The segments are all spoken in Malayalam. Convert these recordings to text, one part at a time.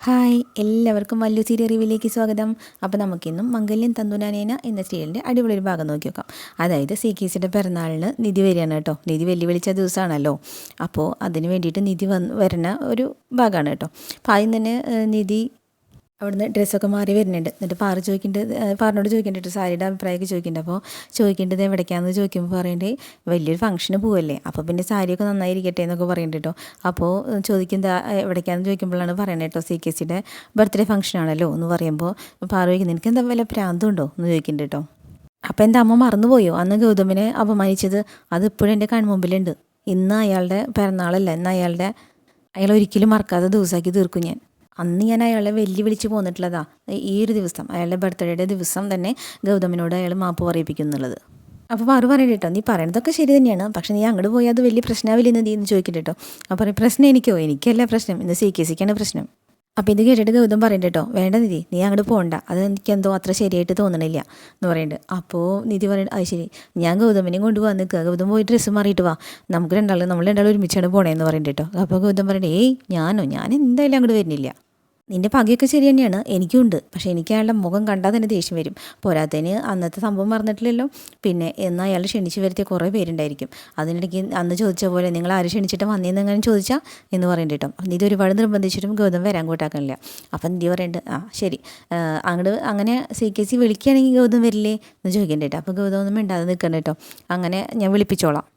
ഹായ്, എല്ലാവർക്കും മല്ലു സീരിയൽ റിവ്യൂവിലേക്ക് സ്വാഗതം. അപ്പോൾ നമുക്കിന്നും മംഗല്യം തന്തുനാനേന എന്ന സീരിയലിൻ്റെ അടിപൊളി ഒരു ഭാഗം നോക്കി നോക്കാം. അതായത് CKCയുടെ പിറന്നാളിന് നിധി വരികയാണ് കേട്ടോ. നിധി വെല്ലുവിളിച്ച ദിവസമാണല്ലോ. അപ്പോൾ അതിന് വേണ്ടിയിട്ട് നിധി വരുന്ന ഒരു ഭാഗമാണ് കേട്ടോ. അപ്പോൾ ആദ്യം തന്നെ നിധി അവിടുന്ന് ഡ്രസ്സൊക്കെ മാറി വരുന്നുണ്ട്. എന്നിട്ട് പാറിനോട് ചോദിക്കേണ്ടിട്ട് സാരിയുടെ അഭിപ്രായമൊക്കെ ചോദിക്കുന്നുണ്ട്. അപ്പോൾ ചോദിക്കേണ്ടത് എവിടേക്കാണെന്ന് ചോദിക്കുമ്പോൾ പറയേണ്ടത് വലിയൊരു ഫംഗ്ഷന് പോവല്ലേ, അപ്പോൾ പിന്നെ സാരിയൊക്കെ നന്നായിരിക്കട്ടെ എന്നൊക്കെ പറയുന്നുണ്ട് കേട്ടോ. അപ്പോൾ ചോദിക്കുന്നത് എവിടേക്കാണെന്ന് ചോദിക്കുമ്പോഴാണ് പറയുന്നത് കേട്ടോ, CKCയുടെ ബർത്ത്ഡേ ഫംഗ്ഷനാണല്ലോ എന്ന് പറയുമ്പോൾ പാറ ചോദിക്കുന്നത് നിനക്ക് എന്താ വല്ല പ്രാന്തമുണ്ടോ എന്ന് ചോദിക്കുന്നുണ്ട് കേട്ടോ. അപ്പോൾ എൻ്റെ അമ്മ മറന്നുപോയോ അന്ന് ഗൗതമിനെ അപമാനിച്ചത്? അതിപ്പോഴും എൻ്റെ കൺമുമ്പിലുണ്ട്. ഇന്ന് അയാളുടെ പിറന്നാളല്ല, ഇന്ന് അയാൾ ഒരിക്കലും മറക്കാത്ത ദിവസമാക്കി തീർക്കും ഞാൻ. അന്ന് ഞാൻ അയാളെ വെല്ലുവിളിച്ച് പോന്നിട്ടുള്ളതാ. ഈ ഒരു ദിവസം അയാളുടെ ബർത്ത്ഡേയുടെ ദിവസം തന്നെ ഗൗതമിനോട് അയാൾ മാപ്പ് പറയിപ്പിക്കുന്നുള്ളത്. അപ്പോൾ പാറു പറയണ്ട കേട്ടോ, നീ പറയണതൊക്കെ ശരി തന്നെയാണ്, പക്ഷേ നീ അങ്ങോട്ട് പോയാൽ അത് വലിയ പ്രശ്നമാവില്ല എന്ന് നീ എന്ന് ചോദിക്കട്ടെ കേട്ടോ. അപ്പോൾ പറയും പ്രശ്നം എനിക്കല്ല പ്രശ്നം, ഇന്ന് CKCക്കാണ് പ്രശ്നം. അപ്പോൾ ഇത് കേട്ടിട്ട് ഗൗതം പറയണ്ട കേട്ടോ, വേണ്ട നിധി നീ അങ്ങോട്ട് പോകണ്ട, അത് എനിക്കെന്തോ അത്ര ശരിയായിട്ട് തോന്നണില്ല എന്ന് പറയുന്നുണ്ട്. അപ്പോൾ നിധി പറയുന്നത് അത് ശരി, ഞാൻ ഗൗതമിനെയും കൊണ്ടുപോകാൻ നിൽക്കുക, ഗൗതം പോയി ഡ്രസ്സ് മാറിയിട്ട് വാ, നമ്മൾ രണ്ടാളും ഒരുമിച്ചാണ് പോണേന്ന് പറയുന്നുണ്ട് കേട്ടോ. അപ്പോൾ ഗൗതം പറയണ്ടേ ഞാൻ എന്തായാലും അങ്ങോട്ട് വരുന്നില്ല. നിൻ്റെ പകയൊക്കെ ശരി തന്നെയാണ്, എനിക്കുണ്ട്, പക്ഷേ എനിക്ക് അയാളുടെ മുഖം കണ്ടാൽ തന്നെ ദേഷ്യം വരും. പോരാത്തതിന് അന്നത്തെ സംഭവം മറന്നിട്ടില്ലല്ലോ. പിന്നെ എന്നാൽ അയാൾ ക്ഷണിച്ച് വരുത്തിയ കുറേ പേരുണ്ടായിരിക്കും. അതിനിടയ്ക്ക് അന്ന് ചോദിച്ച പോലെ നിങ്ങൾ ആര് ക്ഷണിച്ചിട്ട് വന്നേന്നെങ്ങനെ ചോദിച്ചാൽ എന്ന് പറയേണ്ടി കേട്ടോ. ഇത് ഒരുപാട് നിർബന്ധിച്ചിട്ടും ഗൗതം വരാൻ കൂട്ടാക്കണില്ല. അപ്പം നിധി പറയുന്നുണ്ട് ശരി, അങ്ങനെ CKC വിളിക്കുകയാണെങ്കിൽ ഗൗതം വരില്ലേ എന്ന് ചോദിക്കേണ്ടി കേട്ടോ. അപ്പോൾ ഗൗതം ഒന്നും മിണ്ടാതെ നിൽക്കണ്ട കേട്ടോ, അങ്ങനെ ഞാൻ വിളിപ്പിച്ചോളാം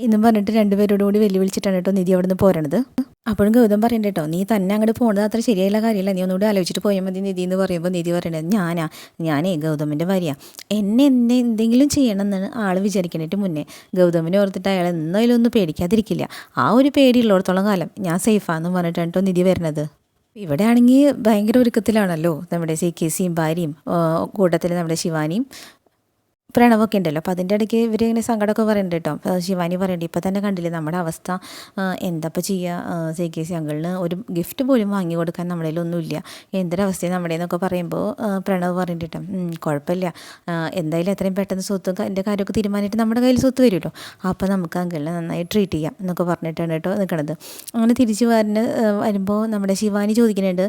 എന്നും പറഞ്ഞിട്ട് രണ്ടുപേരോട് കൂടി വെല്ലുവിളിച്ചിട്ടാണ് കേട്ടോ നിധി അവിടെ നിന്ന് പോരണത്. അപ്പോഴും ഗൗതം പറയണ്ട കേട്ടോ, നീ തന്നെ അങ്ങോട്ട് പോകുന്നത് അത്ര ശരിയായുള്ള കാര്യമല്ല, നീ ഒന്നുകൂടി ആലോചിച്ചിട്ട് പോയാൽ മതി നിധി എന്ന് പറയുമ്പോൾ നിധി പറയണത് ഞാനേ ഗൗതമിൻ്റെ ഭാര്യ, എന്നെ എന്തെങ്കിലും ചെയ്യണമെന്നാണ് ആൾ വിചാരിക്കണേട്ട് മുന്നേ ഗൗതമിനെ ഓർത്തിട്ട് അയാൾ എന്നാലും ഒന്നും പേടിക്കാതിരിക്കില്ല. ആ ഒരു പേടിയുള്ളിടത്തോളം കാലം ഞാൻ സേഫാന്ന് പറഞ്ഞിട്ടാണ് കേട്ടോ നിധി വരുന്നത്. ഇവിടെ ആണെങ്കിൽ ഭയങ്കര ഒരുക്കത്തിലാണല്ലോ നമ്മുടെ CKCയും ഭാര്യയും, കൂട്ടത്തിൽ നമ്മുടെ ശിവാനിയും പ്രണവൊക്കെ ഉണ്ടല്ലോ. അപ്പോൾ അതിൻ്റെ ഇടയ്ക്ക് ഇവരിങ്ങനെ സങ്കടമൊക്കെ പറയുന്നുണ്ട് കേട്ടോ. അപ്പോൾ ശിവാനി പറയണ്ടേ, ഇപ്പോൾ തന്നെ കണ്ടില്ലേ നമ്മുടെ അവസ്ഥ, എന്താപ്പോൾ ചെയ്യുക, CKC അങ്കിളിന് ഒരു ഗിഫ്റ്റ് പോലും വാങ്ങി കൊടുക്കാൻ നമ്മുടെ കയ്യിലൊന്നുമില്ല, എന്തൊരവസ്ഥയാണ് നമ്മുടെ എന്നൊക്കെ പറയുമ്പോൾ പ്രണവ് പറയുന്നുണ്ട് കേട്ടോ, കുഴപ്പമില്ല, എന്തായാലും എത്രയും പെട്ടെന്ന് സ്വത്ത് എൻ്റെ കാര്യമൊക്കെ തീരുമാനിച്ചിട്ട് നമ്മുടെ കയ്യിൽ സ്വത്ത് വരുമല്ലോ, അപ്പോൾ നമുക്ക് അങ്കിളിനെ നന്നായി ട്രീറ്റ് ചെയ്യാം എന്നൊക്കെ പറഞ്ഞിട്ടാണ് കേട്ടോ നിൽക്കണത്. അങ്ങനെ തിരിച്ച് വരുമ്പോൾ നമ്മുടെ ശിവാനി ചോദിക്കുന്നുണ്ട്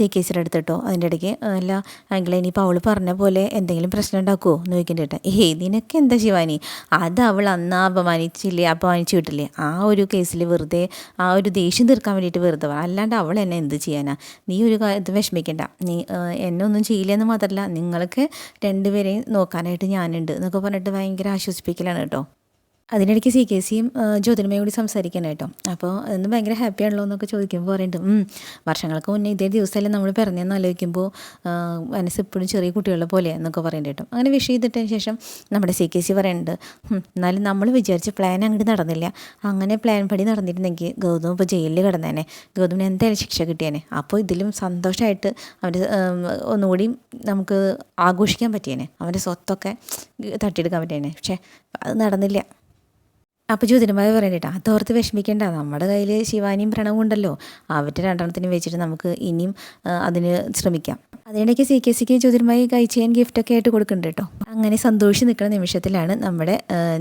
CKCയുടെ അടുത്ത് കേട്ടോ. അതിൻ്റെ ഇടയ്ക്ക് അല്ല അങ്കിളെ, ഇനിയിപ്പോൾ അവൾ പറഞ്ഞ പോലെ എന്തെങ്കിലും പ്രശ്നം ഉണ്ടാക്കുമോ എന്ന് ചോദിക്കുന്നുണ്ട്. നിനക്ക് എന്താ ശിവാനി, അത് അവൾ അന്ന് അപമാനിച്ചു വിട്ടില്ലേ, ആ ഒരു കേസിൽ വെറുതെ ആ ഒരു ദേഷ്യം തീർക്കാൻ വേണ്ടിയിട്ട് വെറുതെ അല്ലാണ്ട് അവൾ എന്നെ എന്ത് ചെയ്യാനാ, നീ ഒരു ഇത് വിഷമിക്കണ്ട, നീ എന്നെ ഒന്നും ചെയ്യില്ലെന്ന് മാത്രമല്ല നിങ്ങൾക്ക് രണ്ടുപേരെയും നോക്കാനായിട്ട് ഞാനുണ്ട് എന്നൊക്കെ പറഞ്ഞിട്ട് ഭയങ്കര ആശ്വസിപ്പിക്കലാണ് കേട്ടോ. അതിനിടയ്ക്ക് CKCയും ജ്യോതിർമയും കൂടി സംസാരിക്കണം കേട്ടോ. അപ്പോൾ ഇന്ന് ഭയങ്കര ഹാപ്പിയാണല്ലോ എന്നൊക്കെ ചോദിക്കുമ്പോൾ പറയുന്നുണ്ട്, വർഷങ്ങൾക്ക് മുന്നേ ഇതേ ദിവസമല്ലേ നമ്മൾ പിറന്നതെന്ന് ആലോചിക്കുമ്പോൾ മനസ്സ് എപ്പോഴും ചെറിയ കുട്ടികളെ പോലെ എന്നൊക്കെ പറയുന്നുണ്ട് കേട്ടോ. അങ്ങനെ വിഷ് ചെയ്തിട്ടതിന് ശേഷം നമ്മുടെ CKC പറയുന്നുണ്ട്, എന്നാലും നമ്മൾ വിചാരിച്ച പ്ലാൻ അങ്ങോട്ട് നടന്നില്ല, അങ്ങനെ പ്ലാൻ പടി നടന്നിരുന്നെങ്കിൽ ഗൗതം ഇപ്പോൾ ജയിലിൽ കിടന്നേനെ, ഗൗതമിന് എന്തായാലും ശിക്ഷ കിട്ടിയേനെ, അപ്പോൾ ഇതിലും സന്തോഷമായിട്ട് അവൻ്റെ ഒന്നുകൂടി നമുക്ക് ആഘോഷിക്കാൻ പറ്റിയേനെ, അവൻ്റെ സ്വത്തൊക്കെ തട്ടിയെടുക്കാൻ പറ്റിയേനെ, പക്ഷേ അത് നടന്നില്ല. അപ്പോൾ ജ്യോതിർമായ പറയണ്ടേട്ടാ, അതോർത്ത് വിഷമിക്കേണ്ട, നമ്മുടെ കയ്യിൽ ശിവാനിയും പ്രണവും ഉണ്ടല്ലോ, അവരുടെ രണ്ടെണ്ണത്തിനും വെച്ചിട്ട് നമുക്ക് ഇനിയും അതിന് ശ്രമിക്കാം. അതിനിടയ്ക്ക് CKCക്ക് ജ്യോതിർമായി കഴിച്ചാൻ ഗിഫ്റ്റൊക്കെ ആയിട്ട് കൊടുക്കുന്നുണ്ട് കേട്ടോ. അങ്ങനെ സന്തോഷിച്ച് നിൽക്കുന്ന നിമിഷത്തിലാണ് നമ്മുടെ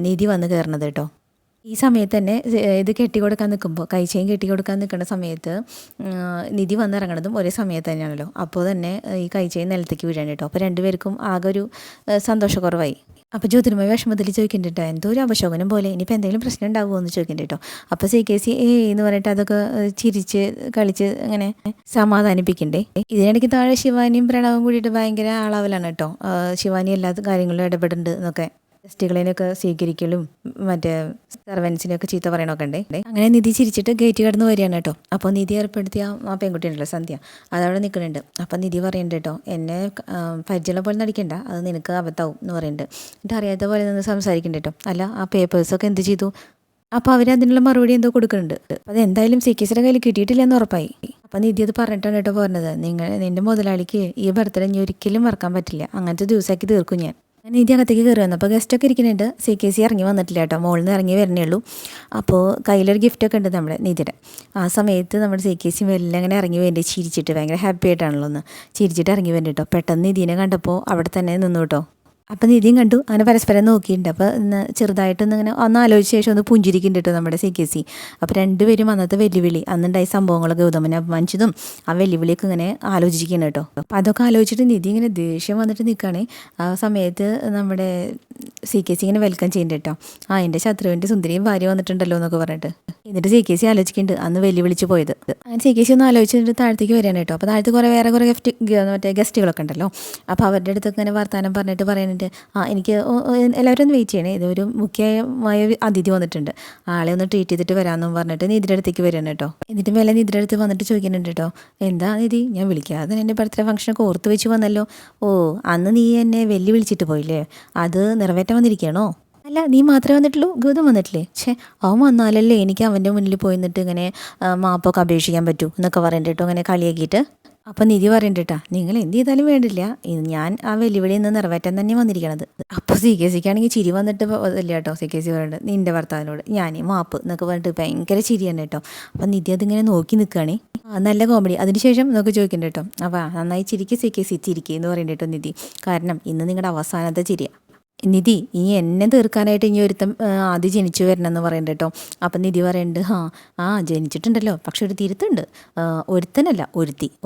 നിധി വന്ന് കയറുന്നത് കേട്ടോ. ഈ സമയത്ത് തന്നെ ഇത് കെട്ടിക്കൊടുക്കാൻ നിൽക്കുമ്പോൾ കഴിച്ചയും കെട്ടിക്കൊടുക്കാൻ നിൽക്കുന്ന സമയത്ത് നിധി വന്നിറങ്ങണതും ഒരേ സമയത്ത് തന്നെയാണല്ലോ. അപ്പോൾ തന്നെ ഈ കഴിച്ചയും നിലത്തേക്ക് വീഴാൻ കേട്ടോ. അപ്പോൾ രണ്ടുപേർക്കും ആകെ ഒരു സന്തോഷക്കുറവായി. അപ്പോൾ ജ്യോതിർമയ വിഷമത്തിൽ ചോദിക്കുന്നുണ്ട്, എന്തോ ഒരു അപശോകനം പോലെ, ഇനിയിപ്പോൾ എന്തെങ്കിലും പ്രശ്നം ഉണ്ടാവുമോ എന്ന് ചോദിക്കുന്നുണ്ട് കേട്ടോ. അപ്പോൾ CKC എന്ന് പറഞ്ഞിട്ട് അതൊക്കെ ചിരിച്ച് കളിച്ച് അങ്ങനെ സമാധാനിപ്പിക്കണ്ടേ. ഇതിനിടയ്ക്ക് താഴെ ശിവാനിയും പ്രണവും കൂടിയിട്ട് ഭയങ്കര ആളാവലാണ് കേട്ടോ. ശിവാനി എല്ലാ കാര്യങ്ങളിലും ഇടപെടുന്നുണ്ട് എന്നൊക്കെ, ഗസ്റ്റുകളെയൊക്കെ സ്വീകരിക്കലും മറ്റേ സെർവൻസിനെയൊക്കെ ചീത്ത പറയണമൊക്കെ ഉണ്ട്. അങ്ങനെ നിധി ചിരിച്ചിട്ട് ഗേറ്റ് കടന്ന് വരികയാണ് കേട്ടോ. അപ്പോൾ നിധി ഏർപ്പെടുത്തിയ ആ പെൺകുട്ടി ഉണ്ടല്ലോ സന്ധ്യ, അതവിടെ നിൽക്കുന്നുണ്ട്. അപ്പം നിധി പറയുന്നുണ്ട് കേട്ടോ, എന്നെ പരിചയമുള്ള പോലെ നടിക്കണ്ട, അത് നിനക്ക് അബദ്ധമാവും എന്ന് പറയുന്നുണ്ട്. എന്നിട്ട് അറിയാത്ത പോലെ നിന്ന് സംസാരിക്കുന്നുണ്ട് കേട്ടോ. അല്ല ആ പേപ്പേഴ്സൊക്കെ എന്ത് ചെയ്തു? അപ്പോൾ അവരതിനുള്ള മറുപടി എന്തോ കൊടുക്കുന്നുണ്ട്. അത് എന്തായാലും CKCയുടെ കയ്യിൽ കിട്ടിയിട്ടില്ല എന്ന് ഉറപ്പായി. അപ്പം നിധി അത് പറഞ്ഞിട്ടാണ് കേട്ടോ പറഞ്ഞത്, നിൻ്റെ മുതലാളിക്ക് ഈ ബർത്ത്ഡേ ഇനി ഒരിക്കലും മറക്കാൻ പറ്റില്ല, അങ്ങനത്തെ ദിവസമാക്കി തീർക്കും ഞാൻ. നിധി അകത്തേക്ക് കയറി വന്നു. അപ്പോൾ ഗസ്റ്റൊക്കെ ഇരിക്കുന്നുണ്ട്. CKC ഇറങ്ങി വന്നിട്ടില്ല കേട്ടോ, മുകളിൽ നിന്ന് ഇറങ്ങി വരണേ ഉള്ളൂ. അപ്പോൾ കയ്യിലൊരു ഗിഫ്റ്റൊക്കെ ഉണ്ട് നമ്മുടെ നിധിയുടെ. ആ സമയത്ത് നമ്മുടെ CKC മെല്ലെ അങ്ങനെ ഇറങ്ങി വേണ്ടി ചിരിച്ചിട്ട് ഭയങ്കര ഹാപ്പി ആയിട്ടാണല്ലോ ഒന്ന് ചിരിച്ചിട്ട് ഇറങ്ങി വേണ്ടി കേട്ടോ. പെട്ടെന്ന് നിധീനെ കണ്ടപ്പോൾ അവിടെ തന്നെ നിന്നു കേട്ടോ. അപ്പം നിധിയും കണ്ടു അങ്ങനെ പരസ്പരം നോക്കിയിട്ടുണ്ട്. അപ്പോൾ ചെറുതായിട്ടൊന്ന് ഇങ്ങനെ ഒന്ന് ആലോചിച്ച ശേഷം ഒന്ന് പുഞ്ചിരിക്കുന്നുണ്ട് കേട്ടോ നമ്മുടെ CKC. അപ്പോൾ രണ്ടുപേരും അന്നത്തെ വെല്ലുവിളി, അന്നുണ്ടായ സംഭവങ്ങളൊക്കെ ഗൗതമനെ അപമാനിച്ചതും ആ വെല്ലുവിളിയൊക്കെ ഇങ്ങനെ ആലോചിക്കണം കേട്ടോ. അപ്പോൾ അതൊക്കെ ആലോചിച്ചിട്ട് നിധി ഇങ്ങനെ ദേഷ്യം വന്നിട്ട് നിൽക്കുകയാണ്. ആ സമയത്ത് നമ്മുടെ CKC ഇങ്ങനെ വെൽക്കം ചെയ്യുന്നുണ്ട് കേട്ടോ. എൻ്റെ ശത്രുവിൻ്റെ സുന്ദരിയും ഭാര്യ വന്നിട്ടുണ്ടല്ലോ എന്നൊക്കെ പറഞ്ഞിട്ട്. എന്നിട്ട് CKC ആലോചിക്കുന്നുണ്ട് അന്ന് വെല്ലുവിളിച്ച് പോയത്. അങ്ങനെ CKC ഒന്ന് ആലോചിച്ചിട്ട് താഴത്തേക്ക് വരികയാണ് കേട്ടോ. അപ്പോൾ താഴത്ത് വേറെ കുറേ ഗസ്റ്റുകളൊക്കെ ഉണ്ടല്ലോ. അപ്പോൾ അവരുടെ അടുത്തൊക്കെ ഇങ്ങനെ വർത്താനം പറഞ്ഞിട്ട് പറയുന്നുണ്ട്, എനിക്ക് എല്ലാവരും ഒന്ന് വെയിറ്റ് ചെയ്യണേ, ഇതൊരു മുഖ്യമായ അതിഥി വന്നിട്ടുണ്ട്, ആളെ ഒന്ന് ട്രീറ്റ് ചെയ്തിട്ട് വരാമെന്നും പറഞ്ഞിട്ട് നിധിയുടെ അടുത്തേക്ക് വരികയാണ് കേട്ടോ. എന്നിട്ട് മേലെ നിധിയുടെ അടുത്ത് വന്നിട്ട് ചോദിക്കുന്നുണ്ട് കേട്ടോ, എന്താ നിധി, ഞാൻ വിളിക്കാതെ എൻ്റെ ബർത്ത്ഡേ ഫംഗ്ഷനൊക്കെ ഓർത്ത് വെച്ച് വന്നല്ലോ. അന്ന് നീ എന്നെ വിളിച്ചിട്ട് പോയില്ലേ, അത് നിറവേറ്റാൻ വന്നിരിക്കുകയാണോ? അല്ല, നീ മാത്രമേ വന്നിട്ടുള്ളൂ, ഗൗതം വന്നിട്ടില്ലേ? അവൻ വന്നാലല്ലേ എനിക്ക് അവൻ്റെ മുന്നിൽ പോയി നിന്നിട്ട് ഇങ്ങനെ മാപ്പൊക്കെ അപേക്ഷിക്കാൻ പറ്റൂ എന്നൊക്കെ പറയണ്ടിട്ടോ, അങ്ങനെ കളിയാക്കിയിട്ട്. അപ്പം നിധി പറയണ്ടിട്ടാ, നിങ്ങൾ എന്ത് ചെയ്താലും വേണ്ടില്ല, ഞാൻ ആ വെല്ലുവിളി നിന്ന് നിറവേറ്റാൻ തന്നെ വന്നിരിക്കണത്. അപ്പോൾ CKCക്കാണെങ്കിൽ ചിരി വന്നിട്ട് ഇല്ല കേട്ടോ. CKC പറയുന്നുണ്ട്, നിൻ്റെ ഭർത്താവിനോട് ഞാൻ മാപ്പ് എന്നൊക്കെ പറഞ്ഞിട്ട് ഭയങ്കര ചിരിയാണ് കേട്ടോ. അപ്പം നിധി അതിങ്ങനെ നോക്കി നിൽക്കുകയാണ്. നല്ല കോമഡി. അതിനുശേഷം നമുക്ക് ചോദിക്കണ്ട കേട്ടോ, അപ്പോൾ നന്നായി ചിരിക്കുക CKC, ചിരിക്കുക എന്ന് പറയണ്ട കേട്ടോ നിധി, കാരണം ഇന്ന് നിങ്ങളുടെ അവസാനത്തെ ചിരിയാണ്. നിധി, ഈ എന്നെ തീർക്കാനായിട്ട് ഇനി ഒരുത്തം ആദ്യം ജനിച്ചു വരണമെന്ന് പറയണ്ട കേട്ടോ. അപ്പം നിധി പറയുന്നുണ്ട്, ജനിച്ചിട്ടുണ്ടല്ലോ, പക്ഷെ ഒരു തിരുത്തുണ്ട്, ഒരുത്തനല്ല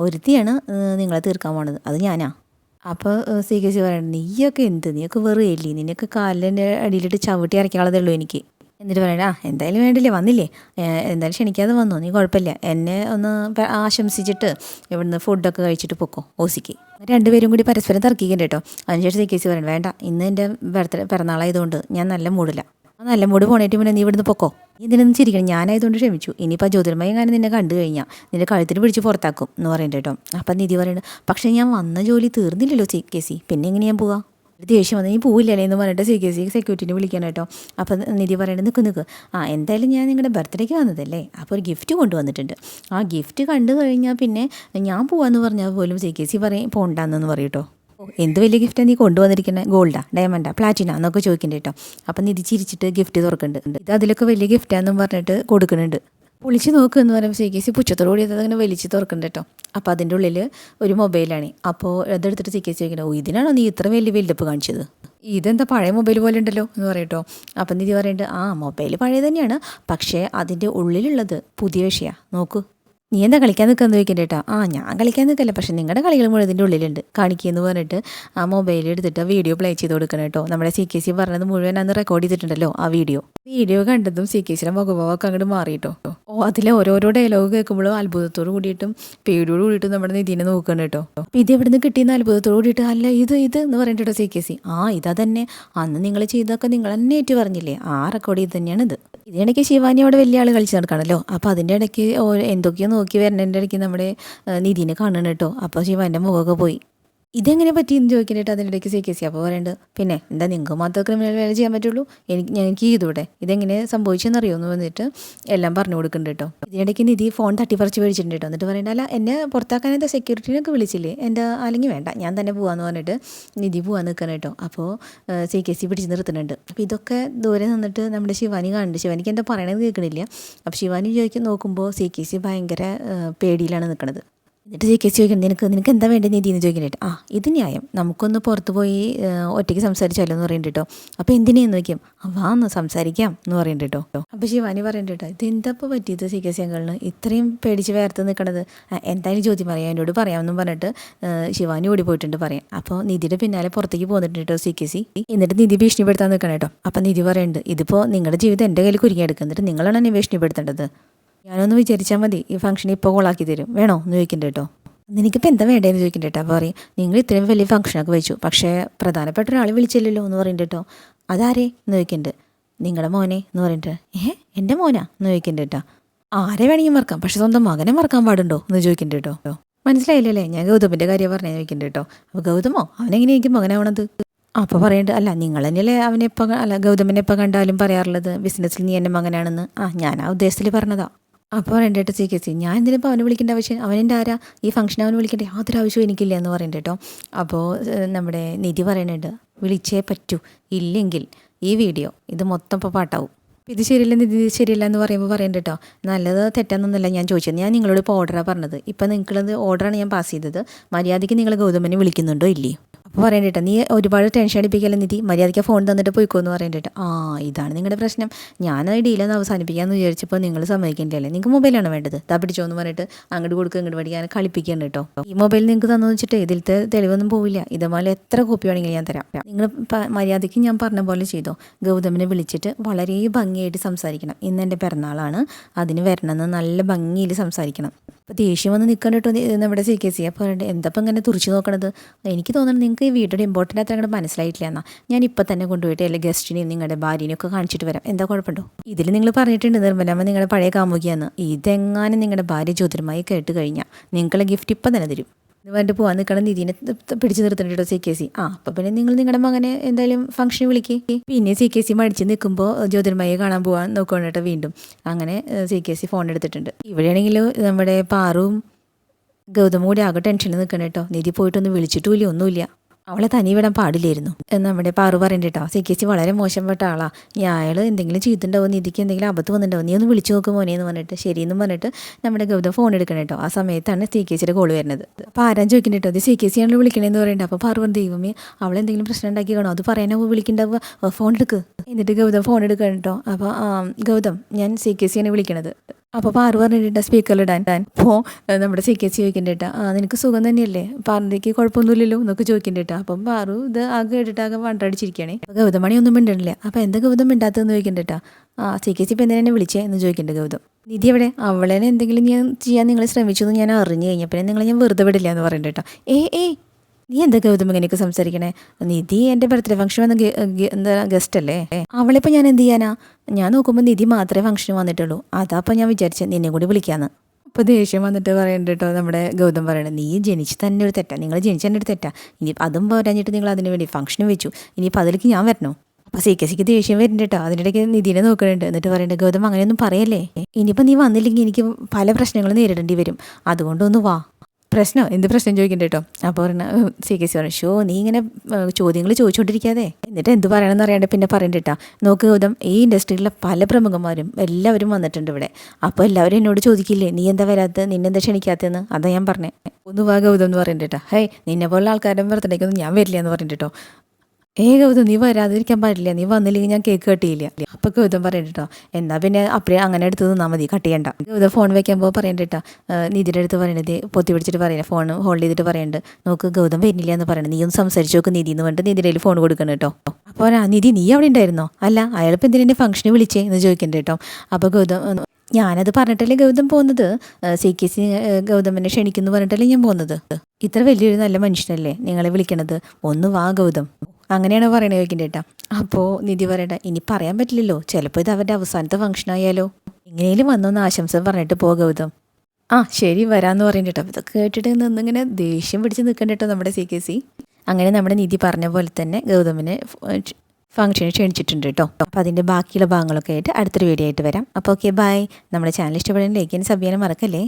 ഒരുത്തിയാണ് നിങ്ങളെ തീർക്കാൻ പോണത്, അത് ഞാനാ. അപ്പോൾ CKC പറയുന്നത്, നീയൊക്കെ നീയൊക്കെ വെറുതെ ഇല്ലേ, നിനക്ക് കാലിൻ്റെ അടിയിലിട്ട് ചവിട്ടി അരയ്ക്കാനുള്ളതേ ഉള്ളൂ എനിക്ക്. എന്നിട്ട് പറയണ, എന്തായാലും വേണ്ടില്ലേ, വന്നില്ലേ, എന്തായാലും ക്ഷണിക്കാതെ വന്നു, നീ കുഴപ്പമില്ല, എന്നെ ഒന്ന് ആശംസിച്ചിട്ട് ഇവിടുന്ന് ഫുഡൊക്കെ കഴിച്ചിട്ട് പൊക്കോ ഓസിക്ക്. രണ്ടുപേരും കൂടി പരസ്പരം തർക്കിക്കണ്ട കേട്ടോ. അതിനുശേഷം CKC പറയണം, വേണ്ട, ഇന്ന് എൻ്റെ പിറന്നാളായതുകൊണ്ട് ഞാൻ നല്ല മൂടില്ല, നല്ല മൂഡ് പോണേറ്റ് മുന്നേ നീ ഇവിടുന്ന് പൊക്കോ, ഇതിനൊന്നും ചിരിക്കണം, ഞാനായതുകൊണ്ട് ക്ഷമിച്ചു, ഇനിയിപ്പോൾ ജ്യോതിർമയം ഞാൻ നിന്നെ കണ്ടു കഴിഞ്ഞാൽ നിൻ്റെ കഴുത്തിന് പിടിച്ച് പുറത്താക്കും എന്ന് പറയണ്ട കേട്ടോ. അപ്പം നിധി പറയുന്നത്, പക്ഷേ ഞാൻ വന്ന ജോലി തീർന്നില്ലല്ലോ CKC, പിന്നെ എങ്ങനെ ഞാൻ പോവാം? ഒരു ദേഷ്യം വന്ന്, നീ പോവില്ലല്ലേ എന്ന് പറഞ്ഞിട്ട് CKC സെക്യൂരിറ്റിനെ വിളിക്കാൻ കേട്ടോ. അപ്പം നിധി പറയണത്, നിൽക്ക് എന്തായാലും ഞാൻ നിങ്ങളുടെ ബർത്ത്ഡേക്ക് വന്നതല്ലേ, അപ്പോൾ ഒരു ഗിഫ്റ്റ് കൊണ്ടുവന്നിട്ടുണ്ട്, ആ ഗിഫ്റ്റ് കണ്ടു കഴിഞ്ഞാൽ പിന്നെ ഞാൻ പോവാന്ന് പറഞ്ഞാൽ പോലും CKC പറയും പോണ്ടാന്നെന്ന് പറയും കേട്ടോ. എന്ത് വലിയ ഗിഫ്റ്റാണ് നീ കൊണ്ടുവന്നിരിക്കുന്നത്, ഗോൾഡാ, ഡയമണ്ടാ, പ്ലാറ്റിന എന്നൊക്കെ ചോദിക്കണ്ട കേട്ടോ. അപ്പം നിധി ചിരിച്ചിട്ട് ഗിഫ്റ്റ് തുറക്കുന്നുണ്ട്. ഇത് അതിലൊക്കെ വലിയ ഗിഫ്റ്റാന്നും പറഞ്ഞിട്ട് കൊടുക്കുന്നുണ്ട്. പൊളിച്ച് നോക്കുക എന്ന് പറയുമ്പോൾ CKC പുച്ഛത്തോടുകൂടി അതങ്ങനെ വലിച്ച് തുറക്കുന്നുണ്ട് കേട്ടോ. അപ്പോൾ അതിൻ്റെ ഉള്ളിൽ ഒരു മൊബൈലാണ്. അപ്പോൾ അതെടുത്തിട്ട് CKC ചോദിക്കുന്നത്, ഇതിനാണോ നീ ഇത്ര വലിയ ബിൽഡപ്പ് കാണിച്ചത്, ഇതെന്താ പഴയ മൊബൈൽ പോലെ ഉണ്ടല്ലോ എന്ന് പറയട്ടോ. അപ്പം നിധി പറയുന്നുണ്ട്, മൊബൈൽ പഴയ തന്നെയാണ്, പക്ഷേ അതിൻ്റെ ഉള്ളിലുള്ളത് പുതിയ വിഷയമാണ്, നോക്കൂ. നീ എന്താ കളിക്കാൻ നിൽക്കാന്ന് ചോദിക്കണ്ട കേട്ടോ. ഞാൻ കളിക്കാൻ നിൽക്കല്ല, പക്ഷെ നിങ്ങളുടെ കളികൾ മുഴുവൻ ഇതിൻ്റെ ഉള്ളിലുണ്ട്, കാണിക്കുകയെന്ന് പറഞ്ഞിട്ട് ആ മൊബൈൽ എടുത്തിട്ട് വീഡിയോ പ്ലേ ചെയ്ത് കൊടുക്കണം കേട്ടോ. നമ്മുടെ CKC പറഞ്ഞത് മുഴുവൻ അന്ന് റെക്കോർഡ് ചെയ്തിട്ടുണ്ടല്ലോ ആ വീഡിയോ കണ്ടതും CKCയുടെ മുഖഭാവമൊക്കെ അങ്ങോട്ട് മാറിയിട്ടോ. അതിലെ ഓരോരോ ഡയലോഗ് കേൾക്കുമ്പോഴും അത്ഭുതത്തോട് കൂടിയിട്ടും പേടിയോട് കൂടിയിട്ടും നമ്മുടെ നിധിനെ നോക്കണം കേട്ടോ. അപ്പോൾ ഇത് എവിടെ നിന്ന് കിട്ടിയെന്ന് അത്ഭുതത്തോട് കൂടിയിട്ട്, അല്ല ഇത് എന്ന് പറഞ്ഞിട്ടോ CKC, ഇതാ തന്നെ അന്ന് നിങ്ങൾ ചെയ്തൊക്കെ നിങ്ങൾ തന്നെ ഏറ്റു പറഞ്ഞില്ലേ, റെക്കോർഡ് ചെയ്ത് തന്നെയാണിത്. ഇതിനിടയ്ക്ക് ശിവാനി അവിടെ വലിയ ആൾ കളിച്ച് നടക്കുകയാണല്ലോ. അപ്പോൾ അതിൻ്റെ ഇടയ്ക്ക് എന്തൊക്കെയോ നോക്കി വരുന്നതിൻ്റെ ഇടയ്ക്ക് നമ്മുടെ നിധിനെ കാണണം കേട്ടോ. അപ്പോൾ ശിവാൻ്റെ മുഖമൊക്കെ പോയി. ഇതെങ്ങനെ പറ്റിയെന്ന് ചോദിക്കാനായിട്ട് അതിനിടയ്ക്ക് CKC അപ്പോൾ പറയുന്നുണ്ട്, പിന്നെ എന്താ നിങ്ങൾക്ക് മാത്രം ക്രിമിനൽ വേല ചെയ്യാൻ പറ്റുള്ളൂ, ഞങ്ങൾക്ക് ചെയ്തൂടെ, ഇതെങ്ങനെ സംഭവിച്ചെന്നറിയോ എന്ന് വന്നിട്ട് എല്ലാം പറഞ്ഞു കൊടുക്കുന്നുണ്ട് കേട്ടോ. ഇതിനിടയ്ക്ക് നിധി ഫോൺ തട്ടിപ്പറിച്ച് മേടിച്ചിട്ടുണ്ട് കേട്ടോ. എന്നിട്ട് പറയുന്നത്, അല്ല എന്നെ പുറത്താക്കാനായിട്ട് സെക്യൂരിറ്റീനൊക്കെ വിളിച്ചില്ലേ, അല്ലെങ്കിൽ വേണ്ട ഞാൻ തന്നെ പോകാമെന്ന് പറഞ്ഞിട്ട് നിധി പോകാൻ നിൽക്കണം കേട്ടോ. അപ്പോൾ CKC പിടിച്ച് നിർത്തുന്നുണ്ട്. അപ്പോൾ ഇതൊക്കെ ദൂരെ നിന്നിട്ട് നമ്മുടെ ശിവാനി കാണുന്നുണ്ട്. ശിവാനിക്ക് എന്താ പറയണത് കേൾക്കണില്ല. അപ്പോൾ ശിവാനി നോക്കുമ്പോൾ CKC ഭയങ്കര പേടിയിലാണ് നിൽക്കുന്നത്. എന്നിട്ട് CKC ചോദിക്കുന്നത്, നിനക്ക് എന്താ വേണ്ടത് നിധി എന്ന് ചോദിക്കണേട്ട്. ഇത് ന്യായം, നമുക്കൊന്ന് പുറത്ത് പോയി ഒറ്റയ്ക്ക് സംസാരിച്ചാലോ എന്ന് പറയുന്നുണ്ട് കേട്ടോ. അപ്പോൾ എന്തിനേന്ന് നോക്കിയാൽ വാന്ന് സംസാരിക്കാം എന്ന് പറയുന്നുണ്ട് കേട്ടോ. അപ്പോൾ ശിവാനി പറയുന്നുണ്ട് കേട്ടോ, ഇതെന്തപ്പോൾ പറ്റിയത് CKC അങ്കളിന് ഇത്രയും പേടിച്ച് വേർത്ത് നിൽക്കണത്, എന്തായാലും ചോദ്യം പറയാം എന്നോട് പറയാമെന്നും പറഞ്ഞിട്ട് ശിവാനി ഓടിപ്പോയിട്ടുണ്ട് പറയാം. അപ്പോൾ നിധിയുടെ പിന്നാലെ പുറത്തേക്ക് പോന്നിട്ടുണ്ട് കേട്ടോ CKC. എന്നിട്ട് നിധി ഭീഷണിപ്പെടുത്താൻ നിൽക്കണം കേട്ടോ. അപ്പം നിധി പറയുന്നുണ്ട്, ഇതിപ്പോൾ നിങ്ങളുടെ ജീവിതം എൻ്റെ കയ്യിൽ കുരുങ്ങിയെടുക്കുക, എന്നിട്ട് നിങ്ങളാണ് എന്നെ ഭീഷണിപ്പെടുത്തേണ്ടത്, ഞാനൊന്ന് വിചാരിച്ചാൽ മതി ഈ ഫംഗ്ഷൻ ഇപ്പോൾ കോളാക്കി തരും, വേണോ എന്ന് ചോദിക്കണ്ട കേട്ടോ. നിനക്കിപ്പോൾ എന്താ വേണ്ടതെന്ന് ചോദിക്കണ്ട കേട്ടോ. അപ്പോൾ പറയും, നിങ്ങൾ ഇത്രയും വലിയ ഫംഗ്ഷനൊക്കെ വെച്ചു, പക്ഷേ പ്രധാനപ്പെട്ട ഒരാൾ വിളിച്ചില്ലല്ലോ എന്ന് പറയുന്നുണ്ട് കേട്ടോ. അതാരേ എന്ന് ചോദിക്കുന്നുണ്ട്. നിങ്ങളുടെ മോനെ എന്ന് പറഞ്ഞിട്ട്, എൻ്റെ മോനാ എന്ന് ചോദിക്കുന്നുണ്ട് കേട്ടോ. ആരെ വേണമെങ്കിൽ മറക്കാം, പക്ഷെ സ്വന്തം മകനെ മറക്കാൻ പാടുണ്ടോ എന്ന് ചോദിക്കുന്നുണ്ട് കേട്ടോ. മനസ്സിലായില്ലല്ലേ, ഞാൻ ഗൗതമിൻ്റെ കാര്യം പറഞ്ഞു ചോദിക്കുന്നുണ്ട് കേട്ടോ. അപ്പോൾ ഗൗതമോ, അവനെങ്ങനെയായിരിക്കും മകനാവണത്? അപ്പോൾ പറയുന്നുണ്ട്, അല്ല നിങ്ങൾ തന്നെയല്ലേ ഗൗതമിനെ എപ്പോൾ കണ്ടാലും പറയാറുള്ളത് ബിസിനസ്സിൽ നീ എൻ്റെ മകനാണെന്ന്. ഞാൻ ആ ഉദ്ദേശത്തിൽ പറഞ്ഞതാ. അപ്പോൾ പറയണ്ട കേട്ടോ CKC, ഞാൻ എന്തിനിപ്പോൾ അവനെ വിളിക്കേണ്ട ആവശ്യം, അവനെൻ്റെ ആരാ, ഈ ഫംഗ്ഷൻ അവന് വിളിക്കേണ്ട യാതൊരു ആവശ്യവും എനിക്കില്ല എന്ന് പറയണ്ട കേട്ടോ. അപ്പോൾ നമ്മുടെ നിധി പറയുന്നുണ്ട്, വിളിച്ചേ പറ്റൂ, ഇല്ലെങ്കിൽ ഈ വീഡിയോ ഇത് മൊത്തം ഇപ്പോൾ പാട്ടാവും. ഇത് ശരിയല്ല നിധി, ശരിയല്ല എന്ന് പറയുമ്പോൾ പറയണ്ട കേട്ടോ. നല്ലത് തെറ്റാന്നൊന്നുമല്ല ഞാൻ ചോദിച്ചത്, ഞാൻ നിങ്ങളോട് ഇപ്പോൾ ഓർഡറാണ് പറഞ്ഞത്, ഇപ്പം നിങ്ങൾക്കുള്ളത് ഓർഡറാണ് ഞാൻ പാസ് ചെയ്തത്, മര്യാദയ്ക്ക് നിങ്ങൾ ഗൗതമനെ വിളിക്കുന്നുണ്ടോ ഇല്ലേ? പറയണ്ടേട്ടാ നീ ഒരുപാട് ടെൻഷൻ അടിപ്പിക്കല്ലേ നിധി, മര്യാദയ്ക്ക് ഫോൺ തന്നിട്ട് പോയിക്കോന്ന് പറയണ്ടേട്ടാ. ഇതാണ് നിങ്ങളുടെ പ്രശ്നം. ഞാൻ ഡീലൊന്ന് അവസാനിപ്പിക്കാമെന്ന് വിചാരിച്ചപ്പോൾ നിങ്ങൾ സമ്മതിക്കേണ്ടല്ലേ, നിങ്ങൾക്ക് മൊബൈലാണ് വേണ്ടത്, പിടിച്ചോ എന്ന് പറഞ്ഞിട്ട് അങ്ങോട്ട് കൊടുക്കുക ഇങ്ങോട്ട് പഠിക്കാൻ കളിപ്പിക്കണം കേട്ടോ. ഈ മൊബൈൽ നിങ്ങൾക്ക് തന്നു വെച്ചിട്ട് ഇതിലത്തെ തെളിവൊന്നും പോവില്ല, ഇതുപോലെ എത്ര കോപ്പി വേണമെങ്കിലും ഞാൻ തരാം. നിങ്ങൾ മര്യാദയ്ക്ക് ഞാൻ പറഞ്ഞ പോലെ ചെയ്തോ. ഗൗതമിനെ വിളിച്ചിട്ട് വളരെ ഭംഗിയായിട്ട് സംസാരിക്കണം. ഇന്ന് എൻ്റെ പിറന്നാളാണ്, അതിന് വരണമെന്ന് നല്ല ഭംഗിയിൽ സംസാരിക്കണം. അപ്പോൾ ദേഷ്യം വന്ന് നിൽക്കണം കേട്ടോ നമ്മുടെ CKC. അപ്പോൾ എന്തപ്പം ഇങ്ങനെ തുറച്ചു നോക്കണത്, എനിക്ക് തോന്നുന്നത് നിങ്ങൾക്ക് ഈ വീട്ടിൽ ഇമ്പോർട്ടൻ്റ് അത്ര അങ്ങോട്ട് മനസ്സിലായിട്ടില്ല എന്നാൽ ഞാൻ ഇപ്പം തന്നെ കൊണ്ടുപോയിട്ട് എല്ലാ ഗസ്റ്റിനെയും നിങ്ങളുടെ ഭാര്യനെയും ഒക്കെ കാണിച്ചിട്ട് വരാം, എന്താ കുഴപ്പമുണ്ടോ? ഇതിൽ നിങ്ങൾ പറഞ്ഞിട്ടുണ്ട് നിർമ്മലമ്മ നിങ്ങളുടെ പഴയ കാമുകിയാന്ന്. ഇതെങ്ങാനും നിങ്ങളുടെ ഭാര്യ ജ്യോതിർമായി കേട്ട് കഴിഞ്ഞാൽ നിങ്ങളെ ഗിഫ്റ്റ് ഇപ്പം തന്നെ തരും എന്ന് പറഞ്ഞിട്ട് പോകാൻ നിൽക്കണം. നിധിനെ പിടിച്ച് നിർത്തണ്ടോ CKC. അപ്പോൾ പിന്നെ നിങ്ങൾ നിങ്ങളുടെ മകനെ എന്തായാലും ഫംഗ്ഷന് വിളിക്കേ. പിന്നെ CKC മടിച്ച് നിൽക്കുമ്പോൾ ജ്യോതിർമയെ കാണാൻ പോകാൻ നോക്കണം കേട്ടോ വീണ്ടും. അങ്ങനെ CKC ഫോൺ എടുത്തിട്ടുണ്ട്. ഇവിടെയാണെങ്കിൽ നമ്മുടെ പാറുവും ഗൗതമും കൂടി ആകെ ടെൻഷനിൽ നിൽക്കണം കേട്ടോ. നിധി പോയിട്ടൊന്നും വിളിച്ചിട്ടുമില്ല, ഒന്നുമില്ല. അവളെ തനി വിടാൻ പാടില്ലായിരുന്നു നമ്മുടെ പാറു പറയണ്ട കേട്ടോ. CKC വളരെ മോശപ്പെട്ട ആളാ, അയാൾ എന്തെങ്കിലും ചെയ്തിട്ടുണ്ടാവും, നിധിക്ക് എന്തെങ്കിലും അബദ്ധം വന്നിട്ടുണ്ടാവും, നീ ഒന്ന് വിളിച്ചു നോക്കും മോനെ എന്ന് പറഞ്ഞിട്ട് ശരിയെന്നും പറഞ്ഞിട്ട് നമ്മുടെ ഗൗതം ഫോൺ എടുക്കണം കേട്ടോ. ആ സമയത്താണ് CKCയുടെ കോൾ വരുന്നത്. അപ്പോൾ ആരാൻ ചോദിക്കണ്ട കേട്ടോ, അത് CKC ആണല്ലോ വിളിക്കണേന്ന് പറയണ്ട. അപ്പോൾ പാറു പറഞ്ഞു ദൈവമേ അവളെന്തെങ്കിലും പ്രശ്നം ഉണ്ടാക്കി കാണോ, അത് പറയാനാവും വിളിക്കണ്ടാവുക, ഫോൺ എടുക്ക്. എന്നിട്ട് ഗൗതം ഫോൺ എടുക്കണം കേട്ടോ. അപ്പോൾ ഗൗതം ഞാൻ CKC ആണ് വിളിക്കണത്. അപ്പോൾ പാറു പറഞ്ഞിട്ടാ സ്പീക്കറിലിടാൻ. അപ്പോൾ നമ്മുടെ CKC ചോദിക്കണ്ടേട്ടാ നിനക്ക് സുഖം തന്നെയല്ലേ, പാറിൻ്റെക്ക് കുഴപ്പമൊന്നുമില്ലല്ലോ എന്നൊക്കെ ചോദിക്കണ്ടേട്ടാ. അപ്പം പാറു ഇത് ആകെ കേട്ടിട്ടാകെ വണ്ടടിച്ചിരിക്കുകയാണേ. അപ്പോൾ ഗൗതമണി ഒന്നും മിണ്ടണില്ല. അപ്പോൾ എന്താ ഗൗതം മിണ്ടാത്തതെന്ന് ചോദിക്കണ്ടേട്ടാ. CKC ഇപ്പം എന്തിനാ എന്നെ വിളിച്ചേ എന്ന് ചോദിക്കണ്ടേ ഗൗതം. നിധി എവിടെ, അവളെ എന്തെങ്കിലും ഞാൻ ചെയ്യാൻ നിങ്ങൾ ശ്രമിച്ചു എന്ന് ഞാൻ അറിഞ്ഞു കഴിഞ്ഞപ്പോൾ നിങ്ങളെ ഞാൻ വെറുതെ വിടില്ല എന്ന് പറയണ്ടേട്ടാ. നീ എന്താ ഗൗതം ഇങ്ങനെയൊക്കെ സംസാരിക്കണേ, നിധി എൻ്റെ ബർത്ത്ഡേ ഫംഗ്ഷൻ വന്ന എന്താ ഗസ്റ്റ് അല്ലേ, അവളിപ്പോൾ ഞാൻ എന്ത് ചെയ്യാനാ? ഞാൻ നോക്കുമ്പോൾ നിധി മാത്രമേ ഫംഗ്ഷന് വന്നിട്ടുള്ളൂ, അതാ അപ്പം ഞാൻ വിചാരിച്ചത് നിന്നെ കൂടി വിളിക്കാമെന്ന്. അപ്പോൾ ദേഷ്യം വന്നിട്ട് പറയണ്ട കേട്ടോ നമ്മുടെ ഗൗതം പറയണത്, നീ ജനിച്ച് തന്നെ ഒരു തെറ്റാ, നിങ്ങൾ ജനിച്ച് തന്നെ ഒരു തെറ്റാ, ഇനി അതും പോരാഞ്ഞിട്ട് നിങ്ങൾ അതിന് വേണ്ടി ഫംഗ്ഷന് വെച്ചു, ഇനിയിപ്പോൾ അതിലേക്ക് ഞാൻ വരണോ? അപ്പോൾ CKCക്ക് ദേഷ്യം വരുന്നുണ്ട് കേട്ടോ. അതിനിടയ്ക്ക് നിധിനെ നോക്കുന്നുണ്ട്. എന്നിട്ട് പറയണ്ട ഗൗതം അങ്ങനെയൊന്നും പറയല്ലേ, ഇനിയിപ്പോൾ നീ വന്നില്ലെങ്കിൽ എനിക്ക് പല പ്രശ്നങ്ങളും നേരിടേണ്ടി വരും, അതുകൊണ്ടൊന്ന് വാ. പ്രശ്നം എന്ത് പ്രശ്നം ചോദിക്കണ്ട കേട്ടോ. അപ്പോൾ പറഞ്ഞ CKC പറഞ്ഞു നീ ഇങ്ങനെ ചോദ്യങ്ങൾ ചോദിച്ചുകൊണ്ടിരിക്കാതെ എന്നിട്ട് എന്ത് പറയണമെന്ന് അറിയാണ്ട് പിന്നെ പറയണ്ട കേട്ടാ. നോക്ക് ഗൗതം, ഈ ഇൻഡസ്ട്രിയിലെ പല പ്രമുഖന്മാരും എല്ലാവരും വന്നിട്ടുണ്ട് ഇവിടെ. അപ്പോൾ എല്ലാവരും എന്നോട് ചോദിക്കില്ലേ നീ എന്താ വരാത്തത്, നിന്നെന്താ ക്ഷണിക്കാത്തതെന്ന്, അതാ ഞാൻ പറഞ്ഞേ. ഒന്ന് വാ ഗൗതം എന്ന് പറയണ്ട കേട്ടാ. നിന്നെ പോലുള്ള ആൾക്കാരുടെ ബർത്ത്ഡേക്കൊന്നും ഞാൻ വരില്ല എന്ന് പറഞ്ഞിട്ട് കേട്ടോ. ഗൗതം നീ വരാതിരിക്കാൻ പാടില്ല, നീ വന്നില്ലെങ്കിൽ ഞാൻ കേക്ക് കട്ടിയില്ല. അപ്പോൾ ഗൗതം പറയണ്ട കേട്ടോ. എന്നാൽ പിന്നെ അപ്പഴേ അങ്ങനെ എടുത്ത് നിന്നാൽ മതി, കട്ട് ചെയ്യണ്ട. ഗൗതം ഫോൺ വയ്ക്കുമ്പോൾ പറയണ്ട കേട്ടോ. നിധിയുടെ അടുത്ത് പറയണത് പൊത്തി പിടിച്ചിട്ട് പറയുന്നത്, ഫോൺ ഹോൾഡ് ചെയ്തിട്ട് പറയുന്നുണ്ട്. നോക്ക് ഗൗതം വരുന്നില്ല എന്ന് പറയണം, നീ ഒന്ന് സംസാരിച്ച് നോക്ക് നിധി എന്ന് പറഞ്ഞിട്ട് നിധിയുടെ കയ്യിൽ ഫോൺ കൊടുക്കണം കേട്ടോ. അപ്പോൾ നിധി നീ അവിടെ ഉണ്ടായിരുന്നോ, അല്ല അയാളിപ്പോൾ എന്തിനാ ഫംഗ്ഷന് വിളിച്ചേ എന്ന് ചോദിക്കണ്ട കേട്ടോ. അപ്പോൾ ഗൗതം ഞാനത് പറഞ്ഞിട്ടല്ലേ ഗൗതം പോകുന്നത്, CKC ഗൗതമിനെ ക്ഷണിക്കുന്നു പറഞ്ഞിട്ടല്ലേ ഞാൻ പോകുന്നത്, ഇത്ര വലിയൊരു നല്ല മനുഷ്യനല്ലേ നിങ്ങളെ വിളിക്കണത്, ഒന്ന് വാ ഗൗതം, അങ്ങനെയാണ് പറയണത് ചോദിക്കണ്ടേട്ടാ. അപ്പോൾ നിധി പറയട്ടെ ഇനി പറയാൻ പറ്റില്ലല്ലോ, ചിലപ്പോൾ ഇത് അവരുടെ അവസാനത്തെ ഫംഗ്ഷൻ ആയാലോ, എങ്ങനെയും വന്നൊന്ന് ആശംസ പറഞ്ഞിട്ട് പോ ഗൗതം. ശരി വരാമെന്ന് പറയണ്ടേട്ടോ. അപ്പോൾ ഇതൊക്കെ കേട്ടിട്ട് നിന്നിങ്ങനെ ദേഷ്യം പിടിച്ച് നിൽക്കണ്ടേട്ടോ നമ്മുടെ CKC. അങ്ങനെ നമ്മുടെ നിധി പറഞ്ഞ പോലെ തന്നെ ഗൗതമിനെ ഫംഗ്ഷന് ക്ഷണിച്ചിട്ടുണ്ട് കേട്ടോ. അപ്പോൾ അതിൻ്റെ ബാക്കിയുള്ള ഭാഗങ്ങളൊക്കെ ആയിട്ട് അടുത്തൊരു വീഡിയോ ആയിട്ട് വരാം. അപ്പോൾ ഓക്കെ ബൈ. നമ്മുടെ ചാനൽ ഇഷ്ടപ്പെടുന്ന ലൈക്ക് ചെയ്യാൻ സബ് ചെയ്യാനും മറക്കല്ലേ.